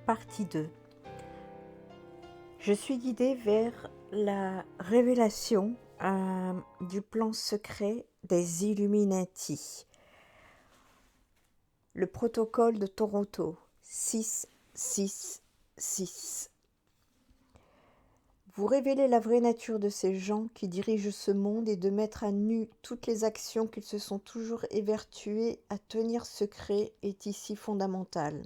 Partie 2. Je suis guidée vers la révélation du plan secret des Illuminati. Le protocole de Toronto 666. Vous révélez la vraie nature de ces gens qui dirigent ce monde et de mettre à nu toutes les actions qu'ils se sont toujours évertués à tenir secret est ici fondamental.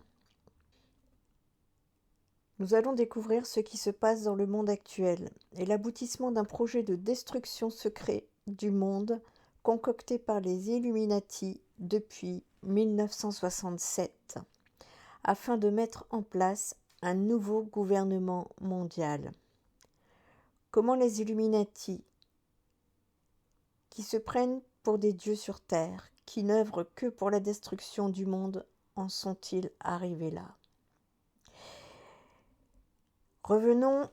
Nous allons découvrir ce qui se passe dans le monde actuel et l'aboutissement d'un projet de destruction secret du monde concocté par les Illuminati depuis 1967 afin de mettre en place un nouveau gouvernement mondial. Comment les Illuminati, qui se prennent pour des dieux sur terre, qui n'œuvrent que pour la destruction du monde, en sont-ils arrivés là ? Revenons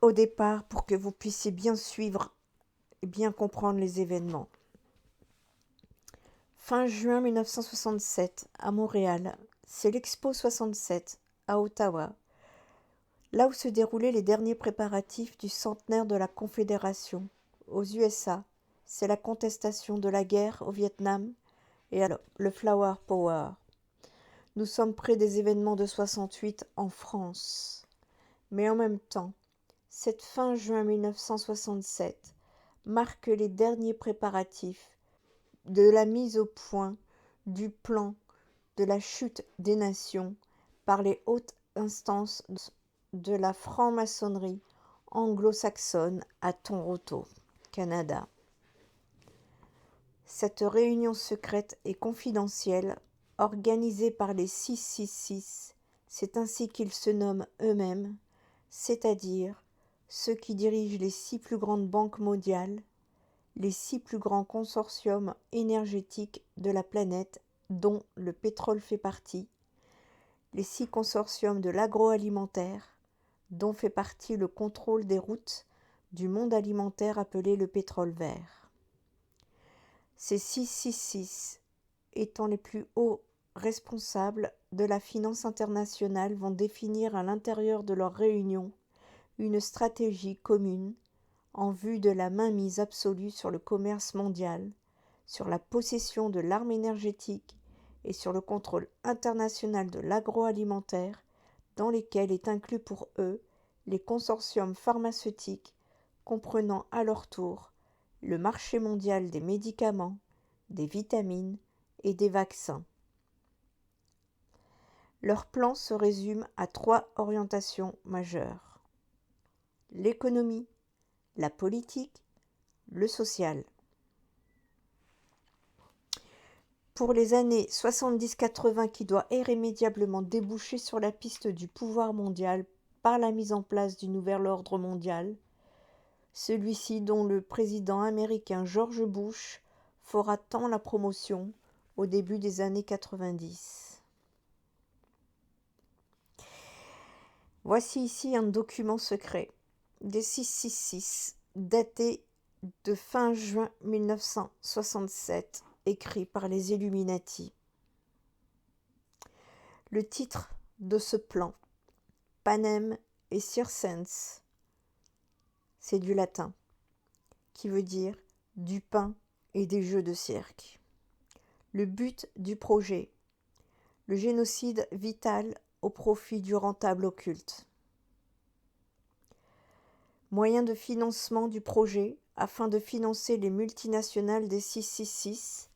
au départ pour que vous puissiez bien suivre et bien comprendre les événements. Fin juin 1967, à Montréal, c'est l'Expo 67 à Ottawa, là où se déroulaient les derniers préparatifs du centenaire de la Confédération. Aux USA, c'est la contestation de la guerre au Vietnam et le Flower Power. Nous sommes près des événements de 68 en France. Mais en même temps, cette fin juin 1967 marque les derniers préparatifs de la mise au point du plan de la chute des nations par les hautes instances de la franc-maçonnerie anglo-saxonne à Toronto, Canada. Cette réunion secrète et confidentielle, organisée par les 666, c'est ainsi qu'ils se nomment eux-mêmes, c'est-à-dire ceux qui dirigent les 6 plus grandes banques mondiales, les 6 plus grands consortiums énergétiques de la planète, dont le pétrole fait partie, les 6 consortiums de l'agroalimentaire, dont fait partie le contrôle des routes du monde alimentaire appelé le pétrole vert. Ces 666, étant les plus hauts responsables de la finance internationale, vont définir à l'intérieur de leur réunion une stratégie commune en vue de la mainmise absolue sur le commerce mondial, sur la possession de l'arme énergétique et sur le contrôle international de l'agroalimentaire, dans lesquels est inclus pour eux les consortiums pharmaceutiques, comprenant à leur tour le marché mondial des médicaments, des vitamines et des vaccins. Leur plan se résume à 3 orientations majeures: l'économie, la politique, le social. Pour les années 70-80 qui doit irrémédiablement déboucher sur la piste du pouvoir mondial par la mise en place du nouvel ordre mondial, celui-ci dont le président américain George Bush fera tant la promotion au début des années 90. Voici ici un document secret des 666 daté de fin juin 1967, écrit par les Illuminati. Le titre de ce plan, Panem et Circenses, c'est du latin, qui veut dire du pain et des jeux de cirque. Le but du projet, le génocide vital au profit du rentable occulte. Moyen de financement du projet afin de financer les multinationales des 666,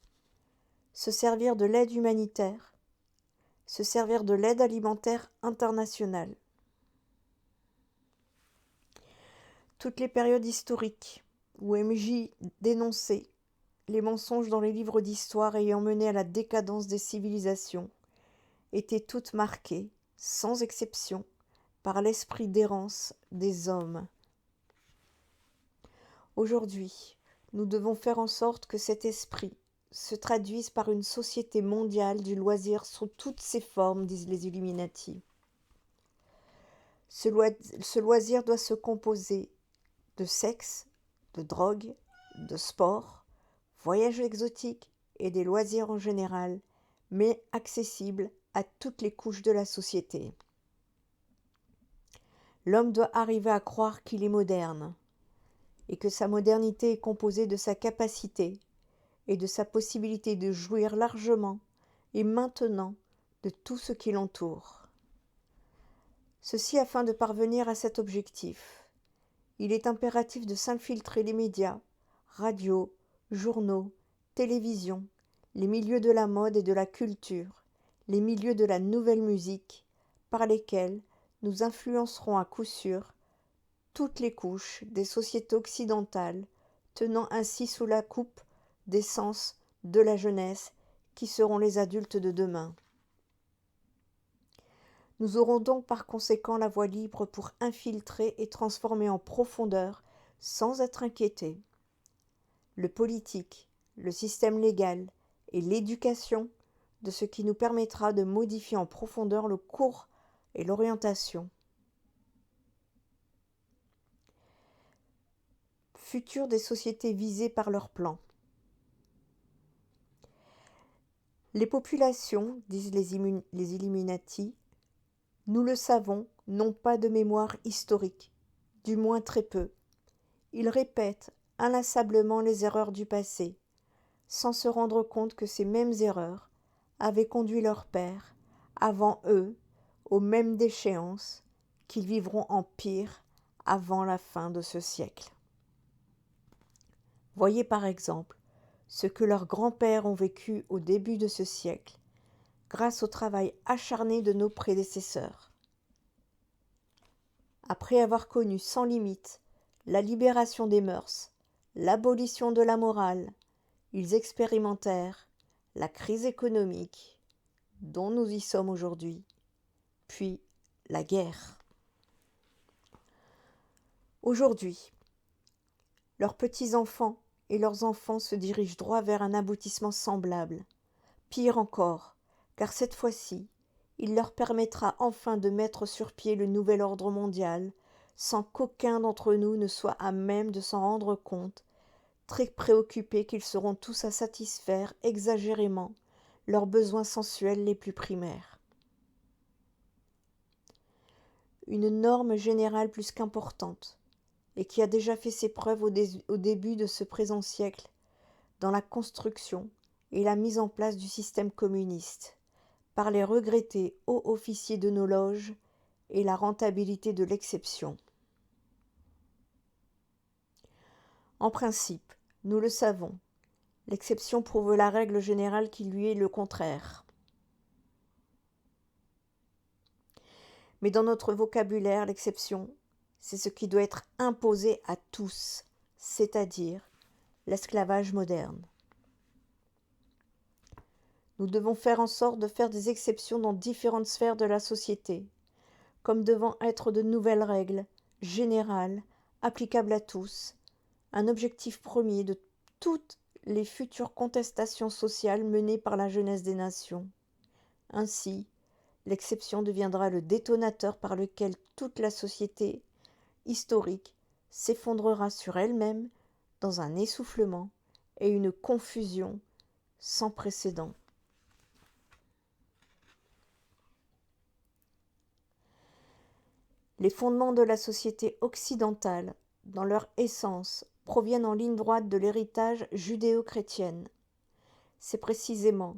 se servir de l'aide humanitaire, se servir de l'aide alimentaire internationale. Toutes les périodes historiques où MJ dénonçait les mensonges dans les livres d'histoire ayant mené à la décadence des civilisations étaient toutes marquées, sans exception, par l'esprit d'errance des hommes. Aujourd'hui, nous devons faire en sorte que cet esprit se traduise par une société mondiale du loisir sous toutes ses formes, disent les Illuminati. Ce loisir doit se composer de sexe, de drogue, de sport, voyages exotiques et des loisirs en général, mais accessibles à toutes les couches de la société. L'homme doit arriver à croire qu'il est moderne, et que sa modernité est composée de sa capacité et de sa possibilité de jouir largement et maintenant de tout ce qui l'entoure. Ceci afin de parvenir à cet objectif. Il est impératif de s'infiltrer les médias, radio, journaux, télévision, les milieux de la mode et de la culture, les milieux de la nouvelle musique, par lesquels nous influencerons à coup sûr toutes les couches des sociétés occidentales, tenant ainsi sous la coupe des sens de la jeunesse qui seront les adultes de demain. Nous aurons donc par conséquent la voie libre pour infiltrer et transformer en profondeur, sans être inquiétés, le politique, le système légal et l'éducation, de ce qui nous permettra de modifier en profondeur le cours et l'orientation. Futur des sociétés visées par leur plan. Les populations, disent les Illuminati, nous le savons, n'ont pas de mémoire historique, du moins très peu. Ils répètent inlassablement les erreurs du passé, sans se rendre compte que ces mêmes erreurs avaient conduit leurs pères, avant eux, aux mêmes déchéances qu'ils vivront en pire avant la fin de ce siècle. Voyez par exemple ce que leurs grands-pères ont vécu au début de ce siècle, grâce au travail acharné de nos prédécesseurs. Après avoir connu sans limite la libération des mœurs, l'abolition de la morale, ils expérimentèrent la crise économique dont nous y sommes aujourd'hui, puis la guerre. Aujourd'hui, leurs petits-enfants et leurs enfants se dirigent droit vers un aboutissement semblable. Pire encore, car cette fois-ci, il leur permettra enfin de mettre sur pied le nouvel ordre mondial, sans qu'aucun d'entre nous ne soit à même de s'en rendre compte, très préoccupés qu'ils seront tous à satisfaire exagérément leurs besoins sensuels les plus primaires. Une norme générale plus qu'importante, et qui a déjà fait ses preuves au début de ce présent siècle, dans la construction et la mise en place du système communiste, par les regrettés hauts officiers de nos loges et la rentabilité de l'exception. En principe, nous le savons, l'exception prouve la règle générale qui lui est le contraire. Mais dans notre vocabulaire, l'exception, c'est ce qui doit être imposé à tous, c'est-à-dire l'esclavage moderne. Nous devons faire en sorte de faire des exceptions dans différentes sphères de la société, comme devant être de nouvelles règles, générales, applicables à tous, un objectif premier de toutes les futures contestations sociales menées par la jeunesse des nations. Ainsi, l'exception deviendra le détonateur par lequel toute la société historique s'effondrera sur elle-même dans un essoufflement et une confusion sans précédent. Les fondements de la société occidentale, dans leur essence, proviennent en ligne droite de l'héritage judéo-chrétien. C'est précisément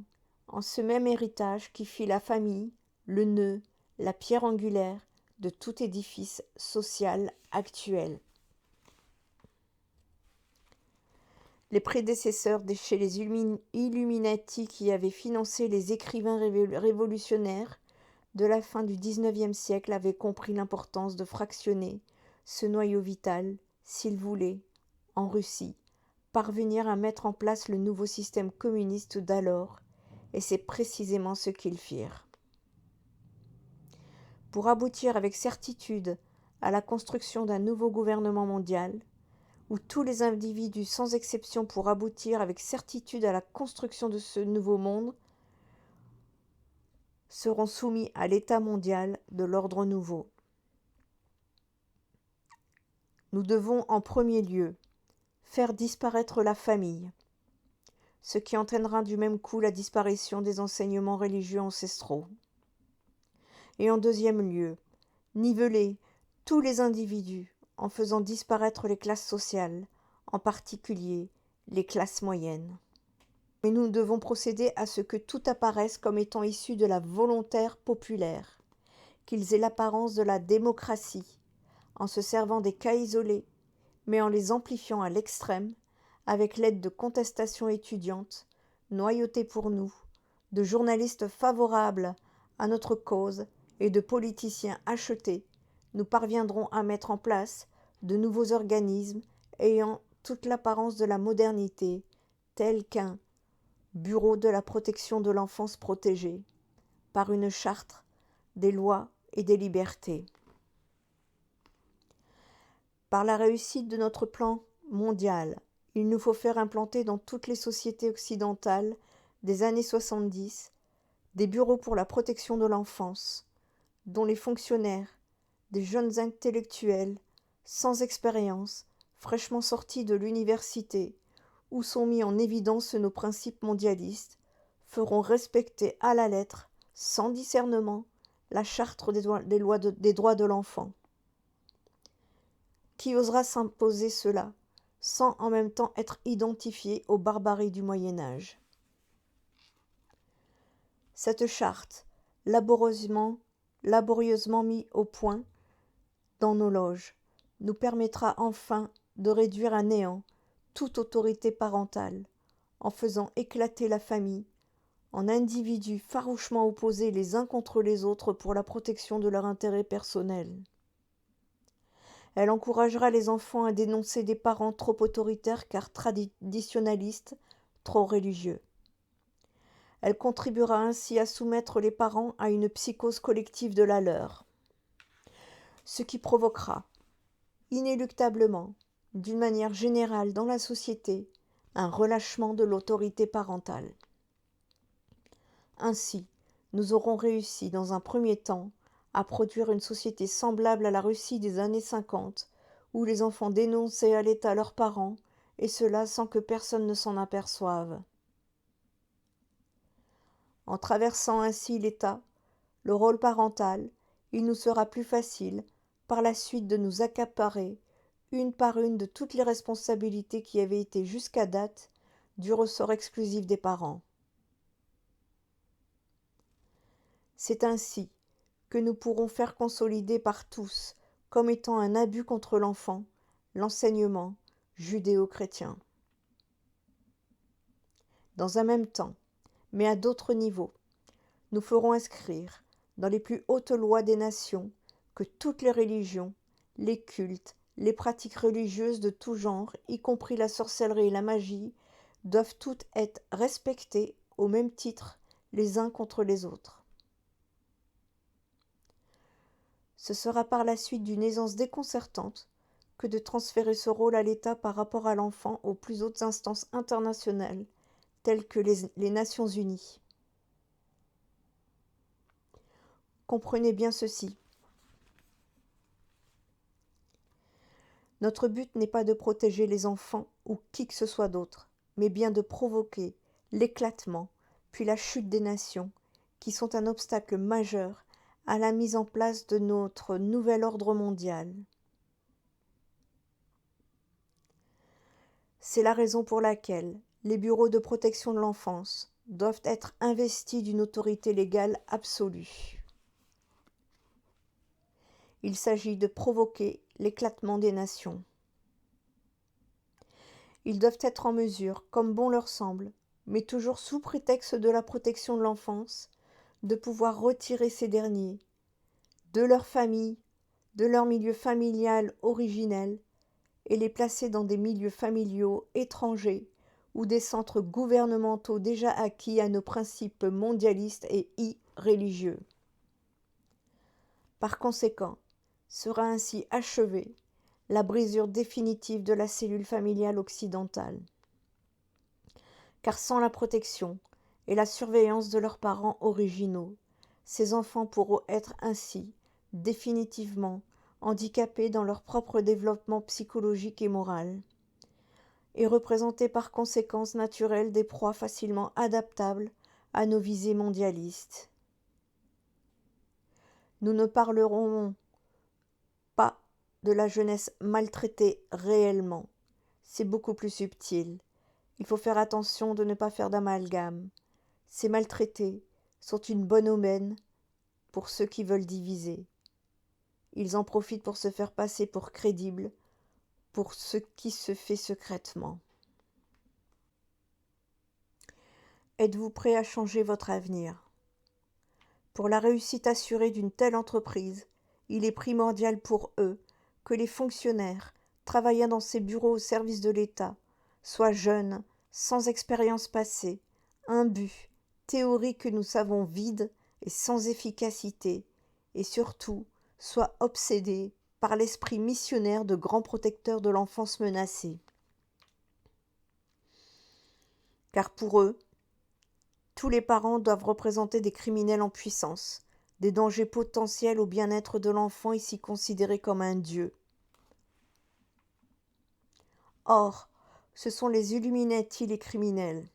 en ce même héritage qui fit la famille, le nœud, la pierre angulaire de tout édifice social actuel. Les prédécesseurs de chez les Illuminati qui avaient financé les écrivains révolutionnaires de la fin du XIXe siècle avaient compris l'importance de fractionner ce noyau vital, s'ils voulaient, en Russie, parvenir à mettre en place le nouveau système communiste d'alors, et c'est précisément ce qu'ils firent. Pour aboutir avec certitude à la construction d'un nouveau gouvernement mondial, où tous les individus sans exception pour aboutir avec certitude à la construction de ce nouveau monde seront soumis à l'état mondial de l'ordre nouveau. Nous devons en premier lieu faire disparaître la famille, ce qui entraînera du même coup la disparition des enseignements religieux ancestraux. Et en deuxième lieu, niveler tous les individus en faisant disparaître les classes sociales, en particulier les classes moyennes. Mais nous devons procéder à ce que tout apparaisse comme étant issu de la volontaire populaire, qu'ils aient l'apparence de la démocratie, en se servant des cas isolés, mais en les amplifiant à l'extrême, avec l'aide de contestations étudiantes, noyautées pour nous, de journalistes favorables à notre cause et de politiciens achetés, nous parviendrons à mettre en place de nouveaux organismes ayant toute l'apparence de la modernité, tels qu'un Bureau de la protection de l'enfance protégée, par une charte des lois et des libertés. Par la réussite de notre plan mondial, il nous faut faire implanter dans toutes les sociétés occidentales des années 70 des bureaux pour la protection de l'enfance, dont les fonctionnaires, des jeunes intellectuels, sans expérience, fraîchement sortis de l'université, où sont mis en évidence nos principes mondialistes, feront respecter à la lettre, sans discernement, la charte des droits de l'enfant. Qui osera s'imposer cela, sans en même temps être identifié aux barbaries du Moyen-Âge? Cette charte, laborieusement mise au point dans nos loges, nous permettra enfin de réduire à néant toute autorité parentale, en faisant éclater la famille, en individus farouchement opposés les uns contre les autres pour la protection de leur intérêt personnel. Elle encouragera les enfants à dénoncer des parents trop autoritaires car traditionnalistes, trop religieux. Elle contribuera ainsi à soumettre les parents à une psychose collective de la leur, ce qui provoquera, inéluctablement, d'une manière générale dans la société, un relâchement de l'autorité parentale. Ainsi, nous aurons réussi dans un premier temps à produire une société semblable à la Russie des années 50, où les enfants dénonçaient à l'État leurs parents, et cela sans que personne ne s'en aperçoive. En traversant ainsi l'État, le rôle parental, il nous sera plus facile, par la suite, de nous accaparer, une par une, de toutes les responsabilités qui avaient été jusqu'à date du ressort exclusif des parents. C'est ainsi que nous pourrons faire consolider par tous, comme étant un abus contre l'enfant, l'enseignement judéo-chrétien. Dans un même temps, mais à d'autres niveaux, nous ferons inscrire dans les plus hautes lois des nations que toutes les religions, les cultes, les pratiques religieuses de tout genre, y compris la sorcellerie et la magie, doivent toutes être respectées au même titre les uns contre les autres. Ce sera par la suite d'une aisance déconcertante que de transférer ce rôle à l'État par rapport à l'enfant aux plus hautes instances internationales, telles que les Nations Unies. Comprenez bien ceci. Notre but n'est pas de protéger les enfants ou qui que ce soit d'autre, mais bien de provoquer l'éclatement, puis la chute des nations, qui sont un obstacle majeur à la mise en place de notre nouvel ordre mondial. C'est la raison pour laquelle les bureaux de protection de l'enfance doivent être investis d'une autorité légale absolue. Il s'agit de provoquer l'éclatement des nations. Ils doivent être en mesure, comme bon leur semble, mais toujours sous prétexte de la protection de l'enfance, de pouvoir retirer ces derniers de leur famille, de leur milieu familial originel, et les placer dans des milieux familiaux étrangers ou des centres gouvernementaux déjà acquis à nos principes mondialistes et irréligieux. Par conséquent, sera ainsi achevée la brisure définitive de la cellule familiale occidentale. Car sans la protection et la surveillance de leurs parents originaux, ces enfants pourront être ainsi définitivement handicapés dans leur propre développement psychologique et moral, et représenter par conséquence naturelle des proies facilement adaptables à nos visées mondialistes. Nous ne parlerons pas de la jeunesse maltraitée réellement. C'est beaucoup plus subtil. Il faut faire attention de ne pas faire d'amalgame. Ces maltraités sont une bonne aubaine pour ceux qui veulent diviser. Ils en profitent pour se faire passer pour crédibles, pour ce qui se fait secrètement. Êtes-vous prêt à changer votre avenir? Pour la réussite assurée d'une telle entreprise, il est primordial pour eux que les fonctionnaires travaillant dans ces bureaux au service de l'État soient jeunes, sans expérience passée, imbus, théories que nous savons vides et sans efficacité, et surtout soient obsédés par l'esprit missionnaire de grands protecteurs de l'enfance menacée. Car pour eux, tous les parents doivent représenter des criminels en puissance, des dangers potentiels au bien-être de l'enfant ici considéré comme un dieu. Or, ce sont les Illuminati les criminels.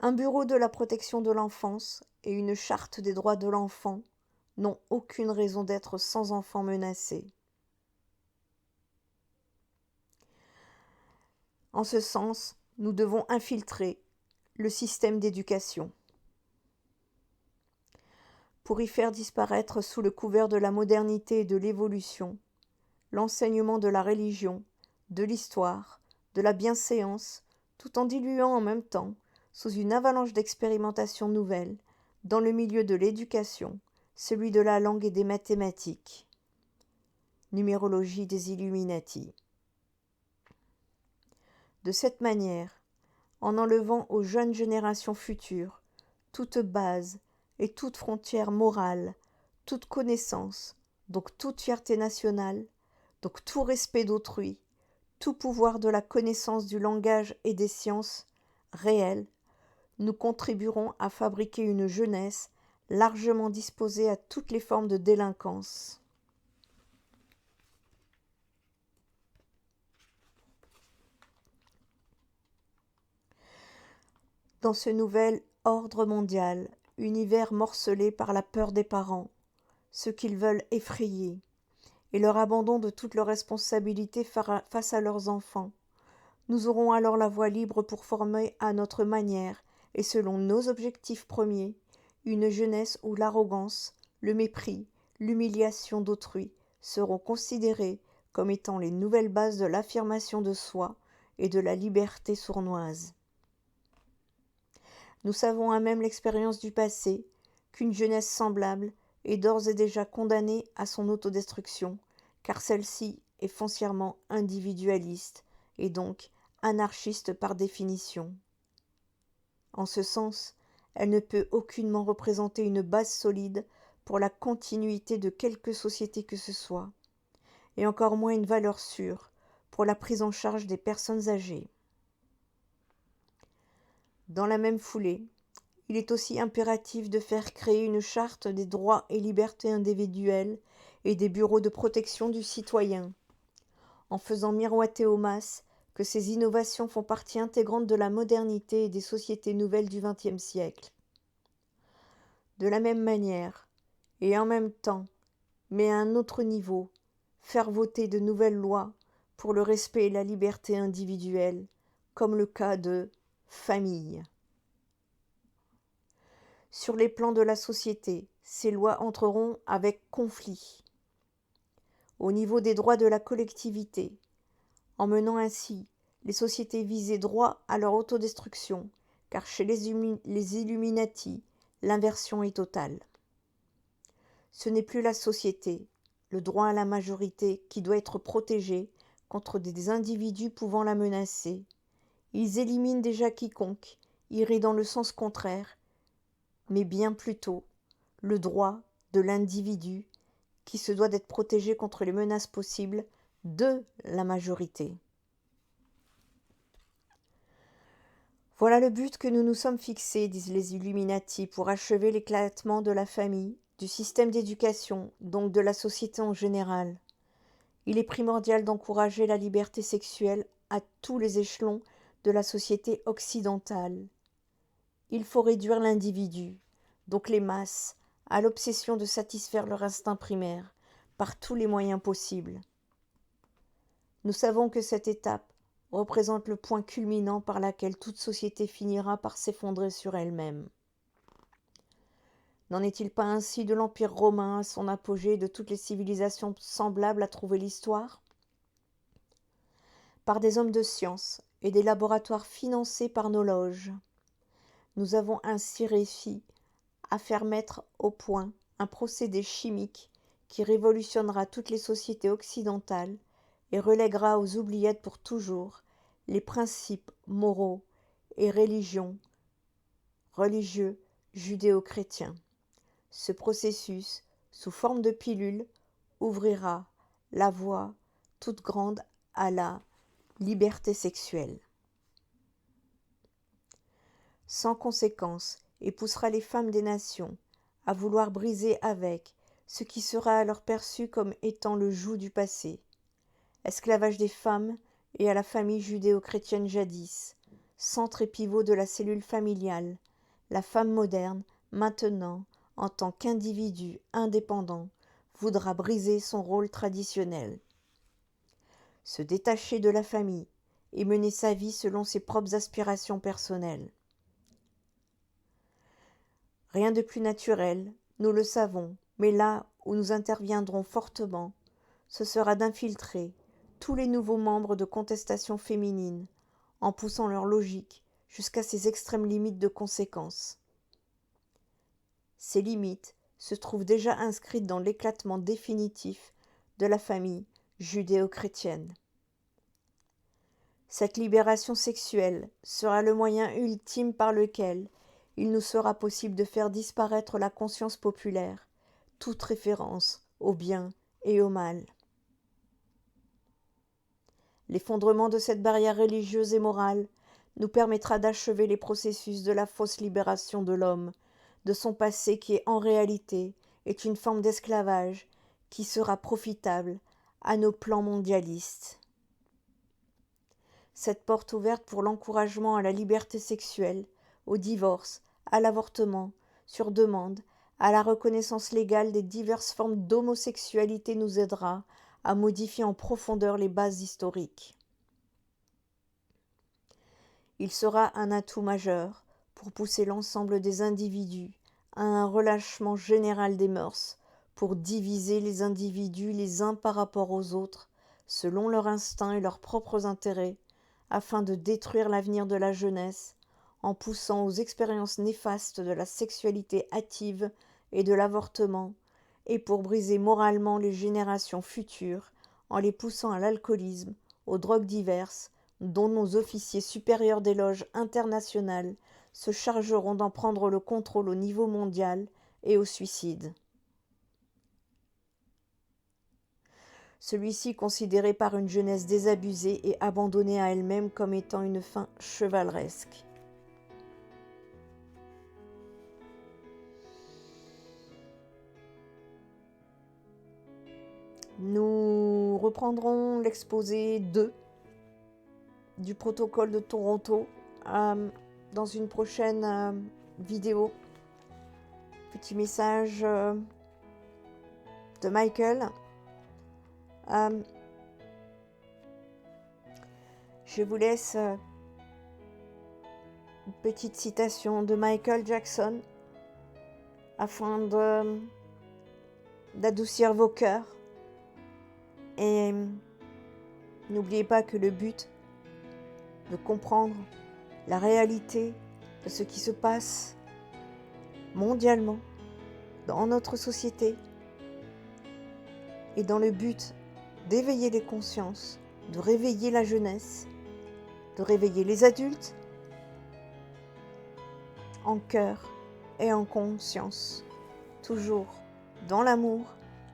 Un bureau de la protection de l'enfance et une charte des droits de l'enfant n'ont aucune raison d'être sans enfants menacés. En ce sens, nous devons infiltrer le système d'éducation. Pour y faire disparaître sous le couvert de la modernité et de l'évolution, l'enseignement de la religion, de l'histoire, de la bienséance, tout en diluant en même temps, sous une avalanche d'expérimentations nouvelles, dans le milieu de l'éducation, celui de la langue et des mathématiques. Numérologie des Illuminati. De cette manière, en enlevant aux jeunes générations futures toute base et toute frontière morale, toute connaissance, donc toute fierté nationale, donc tout respect d'autrui, tout pouvoir de la connaissance du langage et des sciences réelles, nous contribuerons à fabriquer une jeunesse largement disposée à toutes les formes de délinquance. Dans ce nouvel ordre mondial, univers morcelé par la peur des parents, ceux qu'ils veulent effrayer, et leur abandon de toutes leurs responsabilités face à leurs enfants, nous aurons alors la voie libre pour former à notre manière et selon nos objectifs premiers, une jeunesse où l'arrogance, le mépris, l'humiliation d'autrui seront considérés comme étant les nouvelles bases de l'affirmation de soi et de la liberté sournoise. Nous savons à même l'expérience du passé qu'une jeunesse semblable est d'ores et déjà condamnée à son autodestruction, car celle-ci est foncièrement individualiste et donc anarchiste par définition. En ce sens, elle ne peut aucunement représenter une base solide pour la continuité de quelque société que ce soit, et encore moins une valeur sûre pour la prise en charge des personnes âgées. Dans la même foulée, il est aussi impératif de faire créer une charte des droits et libertés individuelles et des bureaux de protection du citoyen, en faisant miroiter aux masses que ces innovations font partie intégrante de la modernité et des sociétés nouvelles du XXe siècle. De la même manière, et en même temps, mais à un autre niveau, faire voter de nouvelles lois pour le respect et la liberté individuelle, comme le cas de famille. Sur les plans de la société, ces lois entreront avec conflit. Au niveau des droits de la collectivité, en menant ainsi les sociétés visées droit à leur autodestruction, car chez les Illuminati, l'inversion est totale. Ce n'est plus la société, le droit à la majorité, qui doit être protégé contre des individus pouvant la menacer. Ils éliminent déjà quiconque irait dans le sens contraire, mais bien plutôt le droit de l'individu qui se doit d'être protégé contre les menaces possibles de la majorité. Voilà le but que nous nous sommes fixés, disent les Illuminati, pour achever l'éclatement de la famille, du système d'éducation, donc de la société en général. Il est primordial d'encourager la liberté sexuelle à tous les échelons de la société occidentale. Il faut réduire l'individu, donc les masses, à l'obsession de satisfaire leur instinct primaire, par tous les moyens possibles. Nous savons que cette étape représente le point culminant par lequel toute société finira par s'effondrer sur elle-même. N'en est-il pas ainsi de l'Empire romain à son apogée et de toutes les civilisations semblables à trouver l'histoire ? Par des hommes de science et des laboratoires financés par nos loges, nous avons ainsi réussi à faire mettre au point un procédé chimique qui révolutionnera toutes les sociétés occidentales et relèguera aux oubliettes pour toujours les principes moraux et religieux judéo-chrétiens. Ce processus, sous forme de pilule, ouvrira la voie toute grande à la liberté sexuelle. Sans conséquence, et poussera les femmes des nations à vouloir briser avec ce qui sera alors perçu comme étant le joug du passé. Esclavage des femmes et à la famille judéo-chrétienne jadis, centre et pivot de la cellule familiale, la femme moderne, maintenant, en tant qu'individu indépendant, voudra briser son rôle traditionnel. Se détacher de la famille et mener sa vie selon ses propres aspirations personnelles. Rien de plus naturel, nous le savons, mais là où nous interviendrons fortement, ce sera d'infiltrer tous les nouveaux membres de contestation féminine, en poussant leur logique jusqu'à ses extrêmes limites de conséquences. Ces limites se trouvent déjà inscrites dans l'éclatement définitif de la famille judéo-chrétienne. Cette libération sexuelle sera le moyen ultime par lequel il nous sera possible de faire disparaître la conscience populaire, toute référence au bien et au mal. L'effondrement de cette barrière religieuse et morale nous permettra d'achever les processus de la fausse libération de l'homme, de son passé qui en réalité est une forme d'esclavage qui sera profitable à nos plans mondialistes. Cette porte ouverte pour l'encouragement à la liberté sexuelle, au divorce, à l'avortement, sur demande, à la reconnaissance légale des diverses formes d'homosexualité nous aidera à modifier en profondeur les bases historiques. Il sera un atout majeur pour pousser l'ensemble des individus à un relâchement général des mœurs, pour diviser les individus les uns par rapport aux autres, selon leur instinct et leurs propres intérêts, afin de détruire l'avenir de la jeunesse, en poussant aux expériences néfastes de la sexualité hâtive et de l'avortement, et pour briser moralement les générations futures, en les poussant à l'alcoolisme, aux drogues diverses, dont nos officiers supérieurs des loges internationales se chargeront d'en prendre le contrôle au niveau mondial, et au suicide. Celui-ci considéré par une jeunesse désabusée et abandonnée à elle-même comme étant une fin chevaleresque. Nous reprendrons l'exposé 2 du protocole de Toronto dans une prochaine vidéo. Petit message de Michael. Je vous laisse une petite citation de Michael Jackson afin d'adoucir vos cœurs. Et n'oubliez pas que le but de comprendre la réalité de ce qui se passe mondialement dans notre société et dans le but d'éveiller les consciences, de réveiller la jeunesse, de réveiller les adultes en cœur et en conscience, toujours dans l'amour,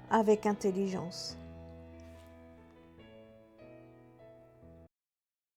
avec intelligence.